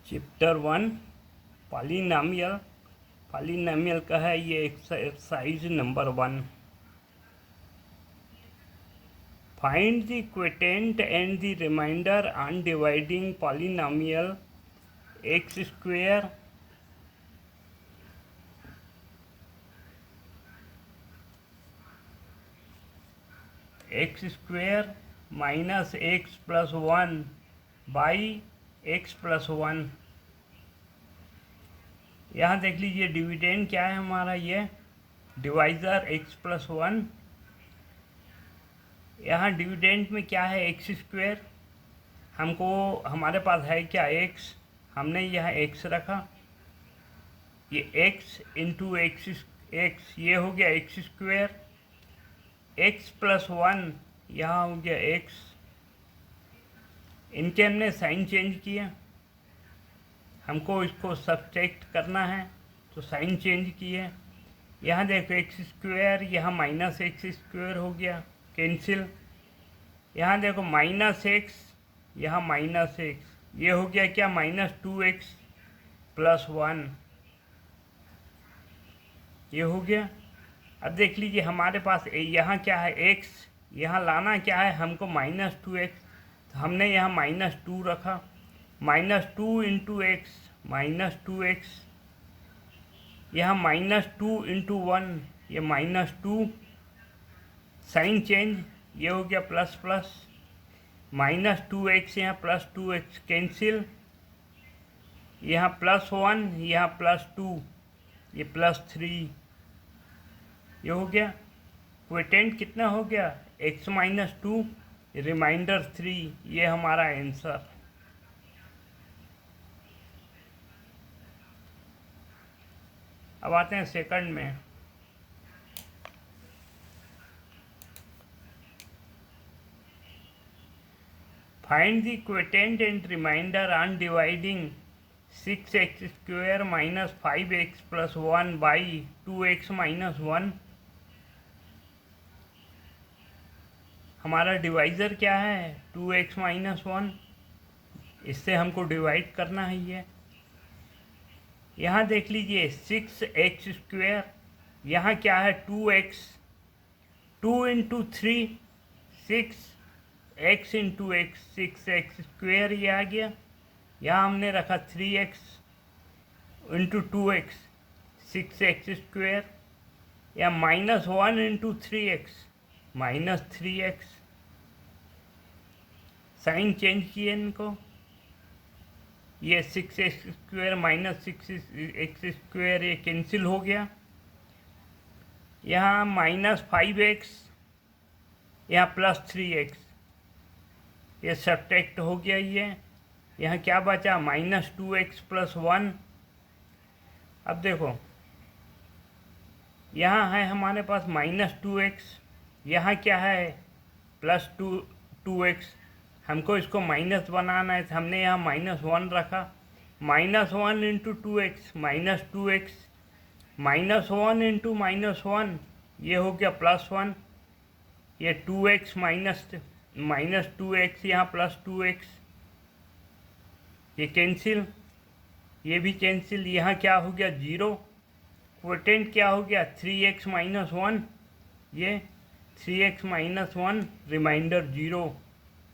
Chapter 1 polynomial. Polynomial का है ये exercise number 1। Find the quotient and the remainder on dividing polynomial x square minus x plus 1 by x plus 1। यहाँ देख लीजिए dividend क्या है हमारा, ये डिवाइज़र एक्स प्लस 1। यहाँ डिविडेंड में क्या है, एक्स स्क्वायर। हमको हमारे पास है क्या, एक्स। हमने यहाँ एक्स रखा, ये एक्स इंटू एक्स, ये हो गया एक्स स्क्वायर। एक्स प्लस 1 यहाँ हो गया एक्स। इनके हमने साइन चेंज किया, हमको इसको सब्ट्रैक्ट करना है तो साइन चेंज किए। यहाँ देखो एक्स स्क्वायर, यहाँ माइनस एक्स स्क्वायर हो गया, कैंसिल। यहाँ देखो माइनस एक्स, यहाँ माइनस एक्स, ये हो गया क्या, माइनस 2x प्लस 1, ये हो गया। अब देख लीजिए हमारे पास यहाँ क्या है, x, यहाँ लाना क्या है हमको, माइनस 2x। तो हमने यहाँ माइनस 2 रखा, minus 2 into x, minus 2x। यहाँ माइनस 2 इंटू 1, ये माइनस 2, साइन चेंज, ये हो गया प्लस प्लस, माइनस 2x, यहाँ प्लस 2x, कैंसिल। यहाँ प्लस 1, यहाँ प्लस 2, ये प्लस 3, ये हो गया। क्वोटिएंट कितना हो गया, x माइनस 2, रिमाइंडर 3, ये हमारा आंसर। अब आते हैं सेकंड में। Find the quotient and remainder on dividing 6x square minus 5x plus 1 by 2x minus 1। हमारा डिवाइज़र क्या है, 2x माइनस 1, इससे हमको डिवाइड करना है ये। यहाँ देख लीजिए 6x स्क्वायर, यहाँ क्या है 2x, 2 into 3 6, x into x 6x square, ये आ गया। यहाँ हमने रखा 3x into 2x 6x square, या minus 1 into 3x minus 3x, sign change किए इनको। ये 6x square minus 6x square, ये कैंसिल हो गया। यहाँ माइनस 5x, यहाँ प्लस 3x, ये सब्ट्रैक्ट हो गया। ये यहाँ क्या बचा, माइनस 2x प्लस 1। अब देखो यहाँ है हमारे पास माइनस 2x, यहाँ क्या है प्लस 2x। हमको इसको माइनस बनाना है तो हमने यहाँ माइनस 1 रखा, minus 1 into 2x minus 2x, minus 1 into minus 1, ये हो गया प्लस 1। ये 2x माइनस 2x, यहाँ प्लस 2x, ये कैंसिल, ये भी कैंसिल। यहाँ क्या हो गया, 0। क्वोटिएंट क्या हो गया, 3x माइनस 1, ये 3x माइनस 1, रिमाइंडर 0,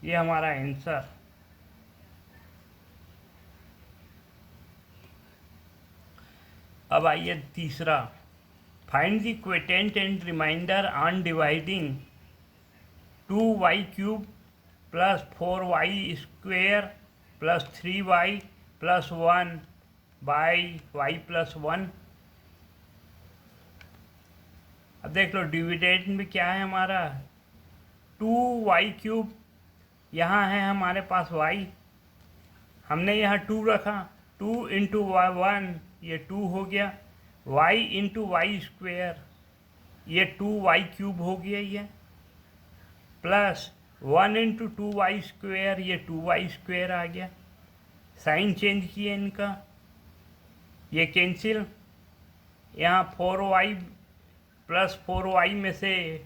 ये हमारा आंसर। अब आइए तीसरा। Find the quotient and remainder on dividing 2y cube plus 4y square plus 3y plus 1 by y plus 1। अब देख लो डिविडेंड में क्या है हमारा, 2y क्यूब, यहाँ है हमारे पास y, हमने यहाँ 2 रखा, 2 इंटू 1, ये 2 हो गया, y इंटू वाई स्क्वेयर, ये 2y क्यूब हो गया, ये प्लस 1 इंटू 2y स्क्वेयर, ये 2y स्क्वेयर आ गया। साइन चेंज किए इनका, ये कैंसिल। यहाँ 4y प्लस 4y में से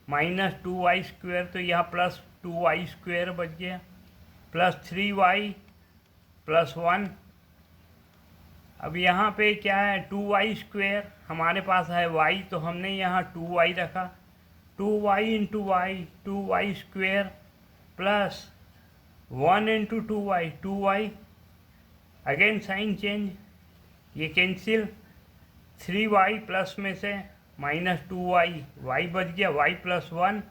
माइनस 2y स्क्वेयर, तो यहाँ प्लस 2y स्क्वेयर बच गया, प्लस 3y प्लस 1, अब यहाँ पे क्या है 2y², हमारे पास है y, तो हमने यहाँ 2y रखा। 2y into y, 2y² plus 1 into 2y, again sign change, ये कैंसिल, 3y प्लस में से -2y, y बच गया y+1,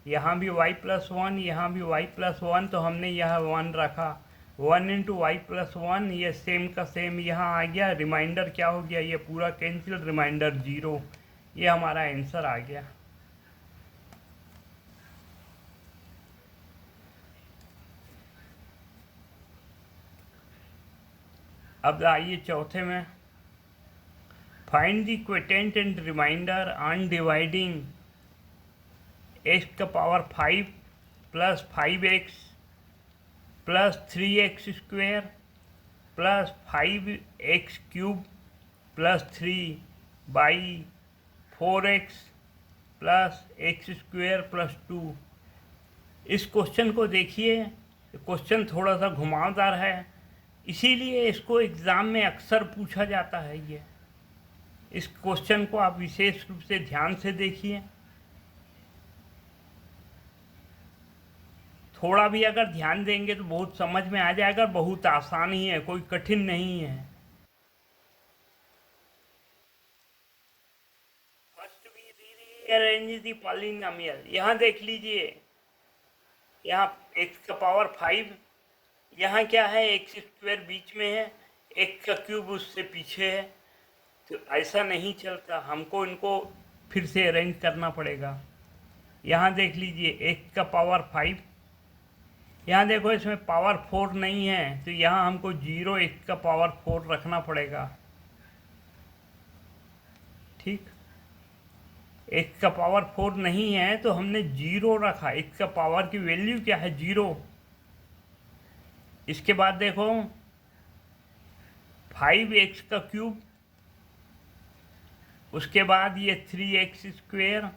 यहाँ भी y+1, यहाँ भी y+1, तो हमने यहाँ 1 रखा। 1 इंटू y+1, ये सेम का सेम यहाँ आ गया। रिमाइंडर क्या हो गया, ये पूरा कैंसिल, रिमाइंडर 0। ये हमारा आंसर आ गया। अब आइए चौथे में, find the quotient and remainder on dividing x⁵ plus 5x plus 3x² plus 5x³ plus 3 by 4x plus x² plus 2। इस क्वेश्चन को देखिए, क्वेश्चन थोड़ा सा घुमावदार है, इसीलिए इसको एग्ज़ाम में अक्सर पूछा जाता है। ये इस क्वेश्चन को आप विशेष रूप से ध्यान से देखिए, थोड़ा भी अगर ध्यान देंगे तो बहुत समझ में आ जाएगा। बहुत आसान ही है, कोई कठिन नहीं है। First we rearrange the polynomial. यहाँ देख लीजिए, यहाँ x⁵, यहाँ क्या है x² बीच में है, x³ उससे पीछे है, तो ऐसा नहीं चलता, हमको इनको फिर से अरेंज करना पड़ेगा। यहाँ देख लीजिए x⁵, यहाँ देखो इसमें पावर 4 नहीं है, तो यहाँ हमको 0 x⁴ रखना पड़ेगा। ठीक, x⁴ नहीं है तो हमने 0 रखा। x⁵ की वैल्यू क्या है, 0। इसके बाद देखो 5x³, उसके बाद ये 3x²,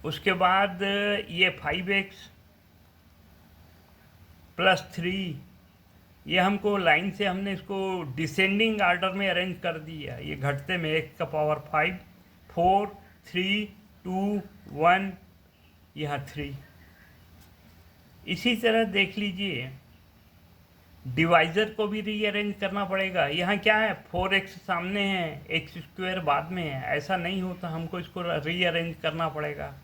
उसके बाद ये 5x प्लस 3। ये हमको लाइन से हमने इसको डिसेंडिंग आर्डर में अरेंज कर दिया, ये घटते में x⁵, 4 3 2 1, यहाँ 3। इसी तरह देख लीजिए डिवाइज़र को भी रीअरेंज करना पड़ेगा। यहाँ क्या है 4x सामने है, x² बाद में है, ऐसा नहीं होता, हमको इसको रीअरेंज करना पड़ेगा।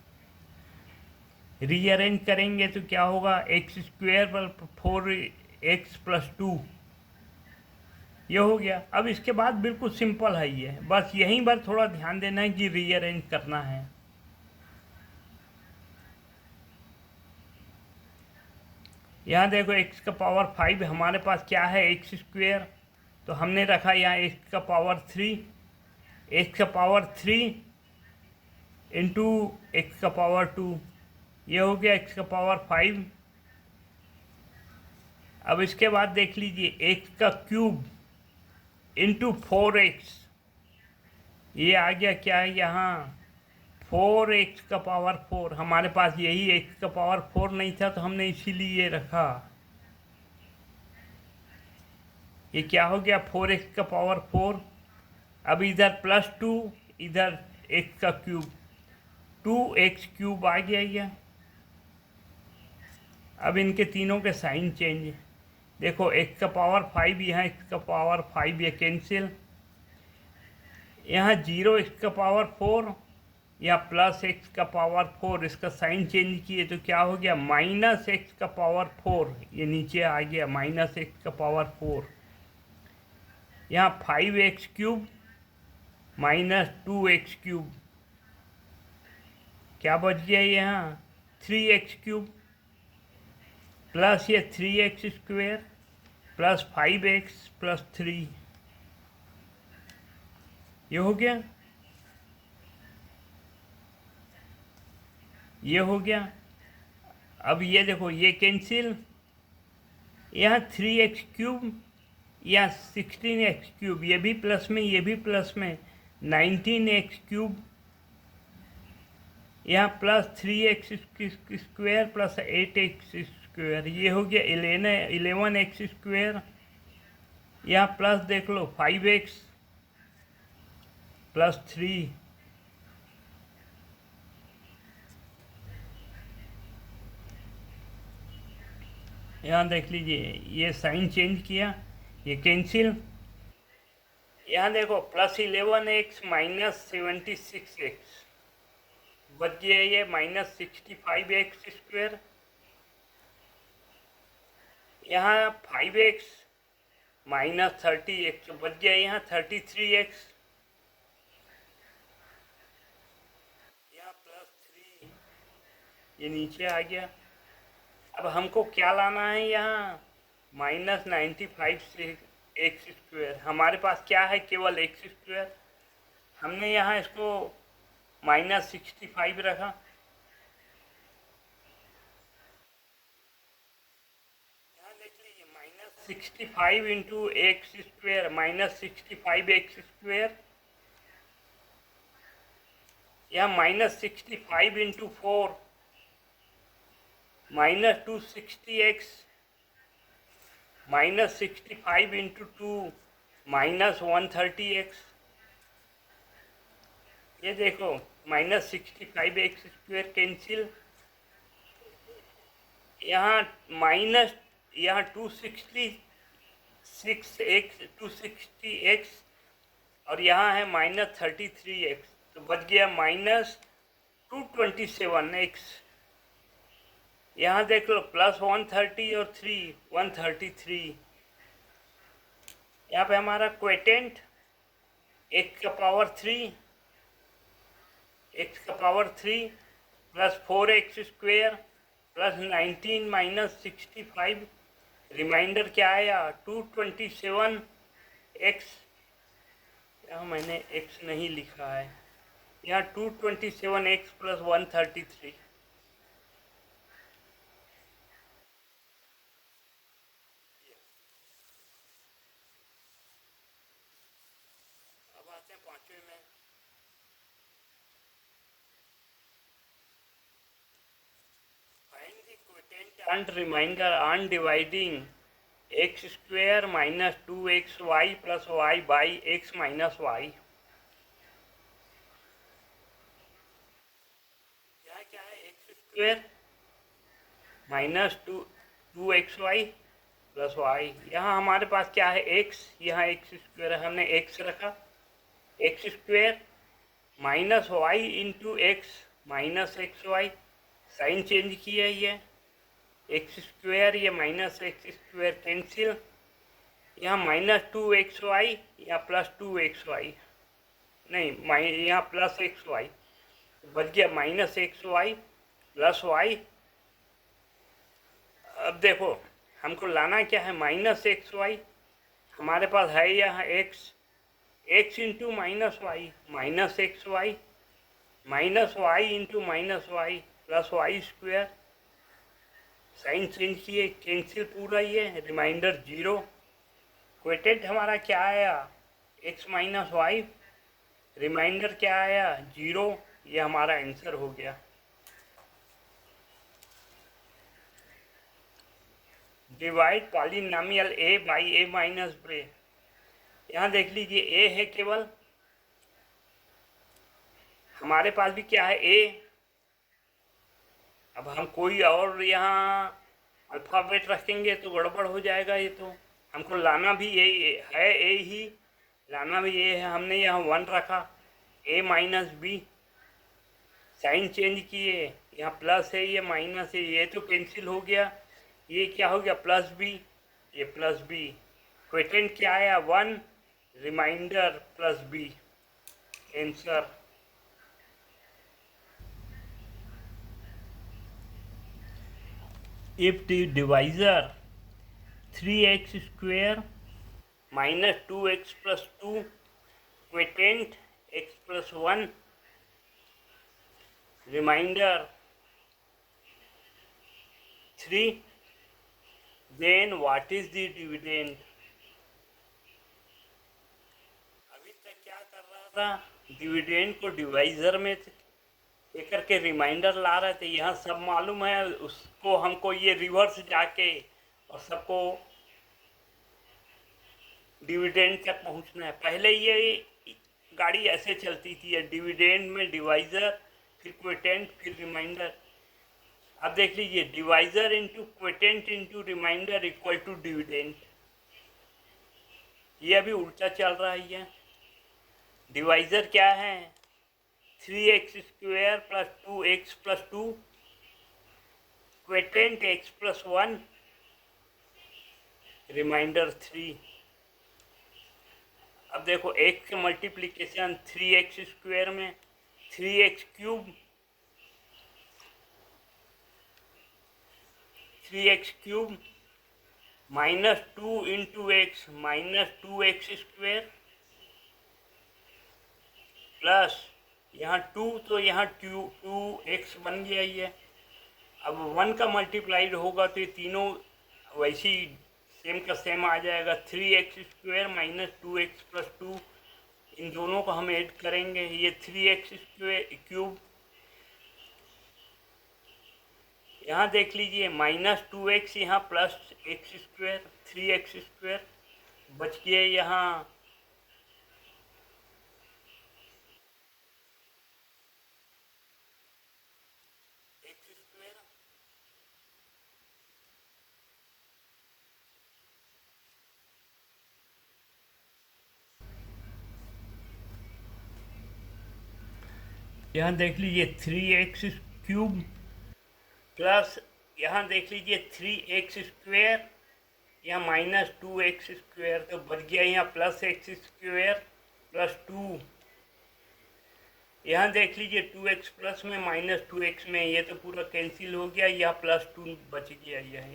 रीअरेंज करेंगे तो क्या होगा, x² पर 4x प्लस 2, ये हो गया। अब इसके बाद बिल्कुल सिंपल है ये, बस यहीं पर थोड़ा ध्यान देना है कि रीअरेंज करना है। यहाँ देखो x⁵ हमारे पास क्या है x², तो हमने रखा यहाँ x⁵, x⁵ इंटू x⁵2, ये हो गया x⁵। अब इसके बाद देख लीजिए x³ इंटू 4x, ये आ गया क्या है यहाँ 4x⁴। हमारे पास यही x⁴ नहीं था, तो हमने इसीलिए रखा। ये क्या हो गया 4x⁴। अब इधर प्लस 2, इधर x³, 2x³ आ गया ये। अब इनके तीनों के साइन चेंज, देखो x⁵, यहाँ x⁵, ये कैंसिल, यहाँ 0 x⁴, या प्लस x⁴, इसका साइन चेंज किए तो क्या हो गया -x⁴, ये नीचे आ गया -x⁴। यहाँ 5x³ -2x³, क्या बच गया यहाँ 3x³ प्लस ये 3x² प्लस 5x प्लस 3, ये हो गया, ये हो गया। अब ये देखो ये कैंसिल, यहाँ 3x³, यहाँ 16x³, ये भी प्लस में, ये भी प्लस में, 19x³, यहाँ प्लस 3x² प्लस 8x², ये हो गया 11x²। यहाँ प्लस देख लो 5x प्लस 3, यहाँ देख लीजिए ये साइन चेंज किया, ये कैंसिल। यहाँ देखो +11x -76x बच गया, ये -65x²। यहाँ 5x -30x बच गया, यहाँ 33x। यहाँ +3 ये नीचे आ गया। अब हमको क्या लाना है, यहाँ -95 से x²। हमारे पास क्या है, केवल x²। हमने यहाँ इसको -65 रखा। यहाँ देख लीजिए -65 इंटू x², -65x²। यहाँ -65 इंटू 4 -260x, -65 इंटू 2 -130x। ये देखो -65x² कैंसिल। यहाँ यहाँ 260x और यहाँ है -33x, तो बच गया -227x। यहाँ देख लो +130 और 3 133। यहाँ पे हमारा क्वेटेंट x का power 3 plus 4x² plus 19 -65। Remainder क्या आया, 227x। यहाँ मैंने x नहीं लिखा है, यहाँ 227x प्लस 133। अब आते हैं पांचवें में। Find the quotient and remainder on dividing x² -2xy plus y by x minus y। क्या है, x² -2xy प्लस y। यहाँ हमारे पास क्या है, x, यहाँ x² है, हमने x रखा। x² -y into x -xy, sign change किया, ये x² ये -x² कैंसिल। यहाँ -2xy या +2xy, नहीं यहाँ +xy बच गया, -xy प्लस y। अब देखो हमको लाना क्या है, -xy। हमारे पास है यहाँ x into -y -xy -y into -y plus y²। Sign change किए, कैंसिल पूरा, ये रिमाइंडर 0। क्वोटिएंट हमारा क्या आया, x -y, रिमाइंडर क्या आया 0। ये हमारा आंसर हो गया। Divide polynomial a by a minus b। यहाँ देख लीजिए a है केवल, हमारे पास भी क्या है a। अब हम कोई और यहाँ अल्फ़ाबेट रखेंगे तो गड़बड़ हो जाएगा। ये तो हमको लाना भी यही है, a ही लाना भी ये है। हमने यहाँ 1 रखा, a minus b, sign change किए, यहाँ प्लस है, ये माइनस है, ये तो कैंसिल हो गया। ये क्या हो गया, प्लस b, ये प्लस b। क्वोटिएंट क्या आया, 1, remainder plus b, answer. If the divisor 3x² -2x plus 2, quotient x plus 1, remainder 3, then what is the dividend. अभी तक क्या कर रहा था, डिविडेंड को डिवाइजर में लेकर के रिमाइंडर ला रहे थे। यहाँ सब मालूम है, उसको हमको ये रिवर्स जाके और सबको डिविडेंड तक पहुंचना है। पहले ये गाड़ी ऐसे चलती थी, डिविडेंड में डिवाइजर, फिर क्विटेंट, फिर रिमाइंडर। अब देख लीजिए, divisor into quotient into remainder equal to dividend. ये अभी उल्टा चल रहा है। ये डिवाइजर क्या है? 3x² plus 2x plus 2, quotient x plus 1, remainder 3। अब देखो, एक के मल्टीप्लीकेशन 3x² में 3x³ 3x³ minus 2 into x minus 2x² plus यहाँ 2, तो यहाँ 2x बन गया ये। अब 1 का मल्टीप्लाइड होगा तो ये तीनों वैसे ही सेम का सेम आ जाएगा। 3x² माइनस 2x प्लस 2, इन दोनों को हम ऐड करेंगे, ये 3x³ यहाँ देख लीजिए, माइनस 2x यहाँ प्लस x², 3x² बच गया यहाँ x²। यहाँ देख लीजिए 3x³ प्लस यहाँ देख लीजिए 3x², यहाँ माइनस 2x², तो बच गया यहाँ प्लस x² प्लस 2। यहाँ देख लीजिए 2x प्लस में माइनस 2x में, ये तो पूरा कैंसिल हो गया, यह प्लस 2 बच गया। यह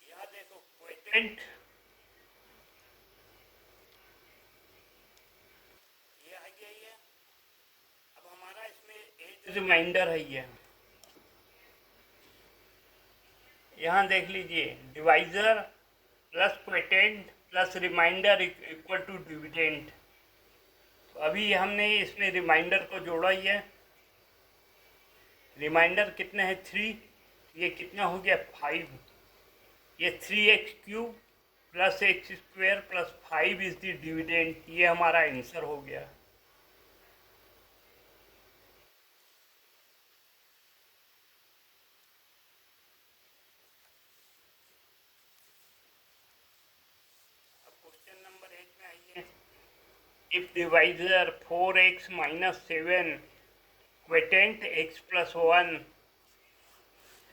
यहाँ देखो क्वोटिएंट, ये आ गया ये। अब हमारा इसमें रिमाइंडर है ये। यहाँ देख लीजिए, divisor plus quotient plus remainder equal to dividend. तो अभी हमने इसमें रिमाइंडर को जोड़ा ही है। रिमाइंडर कितने हैं? 3, ये कितना हो गया? 5। ये 3x³ plus x² plus 5 is the dividend. ये हमारा आंसर हो गया। अब क्वेश्चन नंबर 8 में आइए। If divisor 4x minus 7, quotient x plus 1,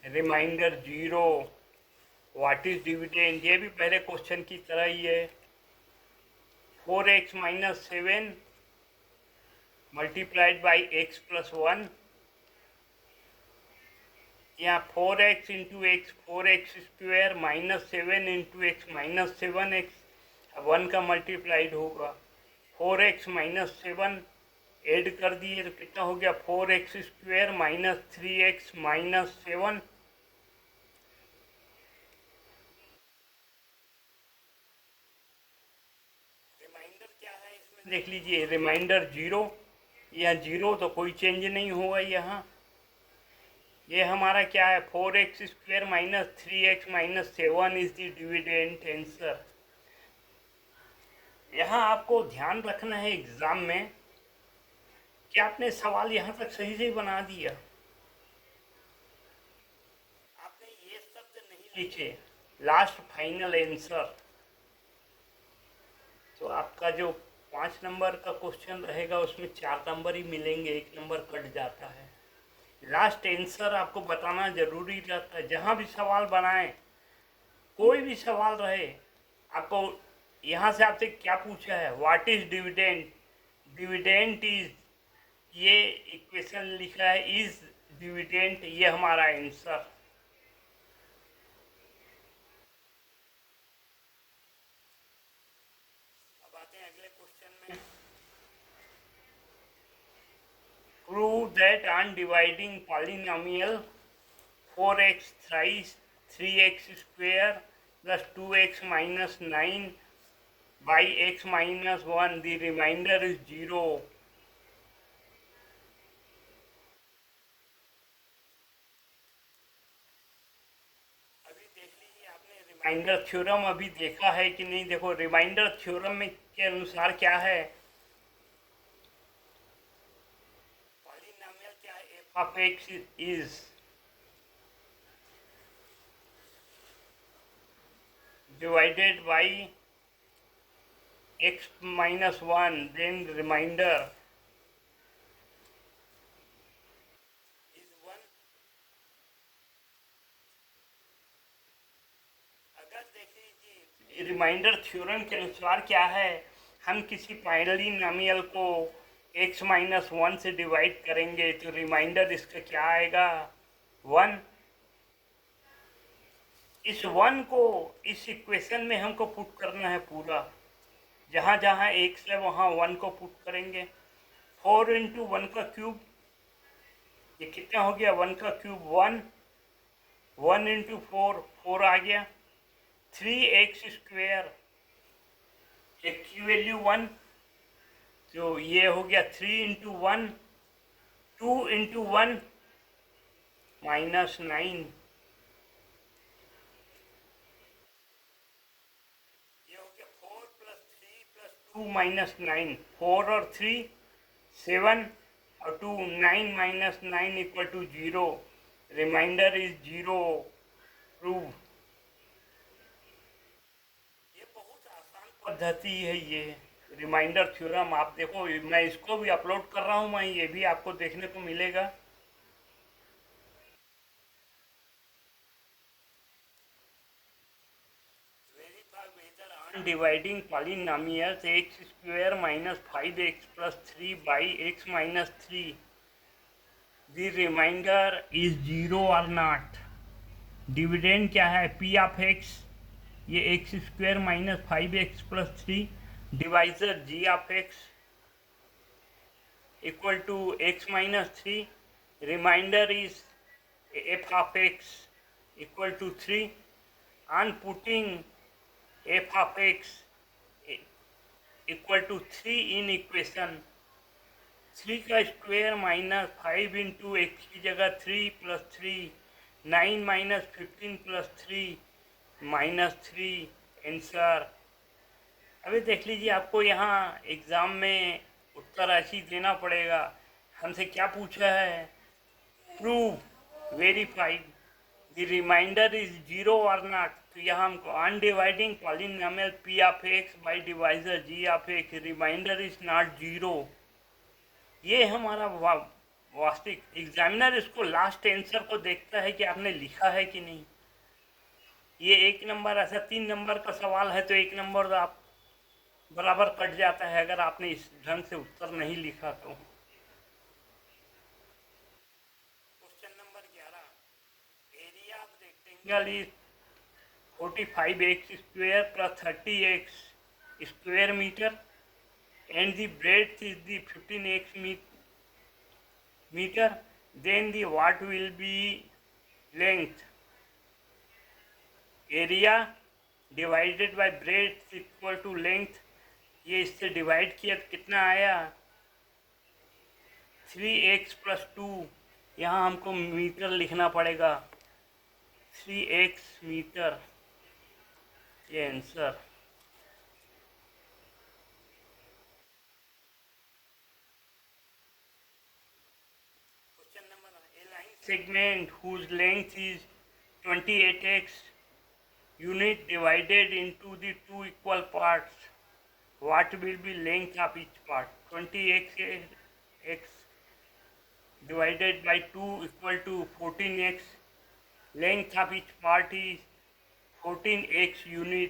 remainder 0, what is dividend? ये भी पहले क्वेश्चन की तरह ही है। 4x minus 7 multiplied by x plus 1, यहाँ 4x into x 4x² minus 7 into x minus 7x। अब 1 का मल्टीप्लाइड होगा, 4x माइनस 7 ऐड कर दिए तो कितना हो गया? 4x² minus 3x minus 7। Reminder क्या है इसमें देख लीजिए, रिमाइंडर 0, यह 0 तो कोई चेंज नहीं हुआ यहाँ। ये हमारा क्या है? 4x² minus 3x minus 7 is the dividend answer. यहाँ आपको ध्यान रखना है एग्जाम में कि आपने सवाल यहाँ तक सही से बना दिया, आपने ये शब्द नहीं लिखे लास्ट फाइनल आंसर, तो आपका जो 5 नंबर का क्वेश्चन रहेगा उसमें 4 नंबर ही मिलेंगे, 1 नंबर कट जाता है। लास्ट आंसर आपको बताना जरूरी रहता है। जहाँ भी सवाल बनाएं, कोई भी सवाल रहे, आपको यहाँ से आपसे क्या पूछा है? What is dividend? Dividend is, ये इक्वेशन लिखा है, इज डिविडेंड, ये हमारा आंसर। अब आते हैं अगले क्वेश्चन में। Prove that on dividing polynomial 4x thrice 3x² plus 2x minus 9 by x minus 1 the remainder is 0। अभी देख लीजिए, रिमाइंडर थ्योरम अभी देखा है कि नहीं? देखो रिमाइंडर थ्योरम में के अनुसार क्या है, पॉलिनोमियल क्या है, F of x is divided by x minus 1, then remainder is 1. अगर देखिए रिमाइंडर थ्योरम के अनुसार क्या है, हम किसी पॉलिनोमियल को x माइनस 1 से डिवाइड करेंगे तो रिमाइंडर इसका क्या आएगा, 1। इस 1 को इस इक्वेशन में हमको पुट करना है पूरा, जहाँ जहाँ x है वहाँ 1 को पुट करेंगे। 4 इंटू 1 का क्यूब, ये कितना हो गया, 1 का क्यूब 1, 1 इंटू 4, 4 आ गया। 3x स्क्वेयर, एक की वैल्यू 1, तो ये हो गया 3 इंटू 1, 2 इंटू 1 माइनस 9, ये हो गया 4 प्लस 3 प्लस 2 माइनस 9, 4 और 3 7 और 2 9 minus 9 equal to 0, remainder is 0, prove. ये बहुत आसान पद्धति है ये रिमाइंडर थ्योरम। आप देखो मैं इसको भी अपलोड कर रहा हूँ, मैं ये भी आपको देखने को मिलेगा। Dividing polynomials x square minus 5x plus 3 by x minus 3, the remainder is 0 और नॉट। डिविडेंड क्या है, p ऑफ x, ये x square minus 5x plus 3 divisor g of x equal to x minus 3, remainder is f of x equal to 3। On putting f of x equal to 3 in equation, 3 का square minus 5 into x की जगह 3 plus 3, 9 minus 15 plus 3 minus 3, answer. अभी देख लीजिए, आपको यहाँ exam में उत्तर ऐसी देना पड़ेगा। हमसे क्या पूछा है, prove verified the remainder is 0 और नॉट। तो यहाँ हमको on dividing polynomial p of x by divisor g of x, remainder is not 0। ये हमारा वास्तविक एग्जामिनर इसको लास्ट आंसर को देखता है कि आपने लिखा है कि नहीं। ये 1 नंबर, ऐसा 3 नंबर का सवाल है तो 1 नंबर आप बराबर कट जाता है अगर आपने इस ढंग से उत्तर नहीं लिखा तो। Question number 11, area of rectangle is 45x square plus 30x square meter and the breadth is the 15x meter, then the what will be length, area divided by breadth equal to length। ये इससे divide किया तो कितना आया, 3x plus 2, यहाँ हमको metre लिखना पड़ेगा, 3x मीटर, ये answer. Question number, a line segment whose length is 28x unit divided into the two equal parts, what will be length of each part? 20x divided by 2 equal to 14x, length of each part is 14x unit।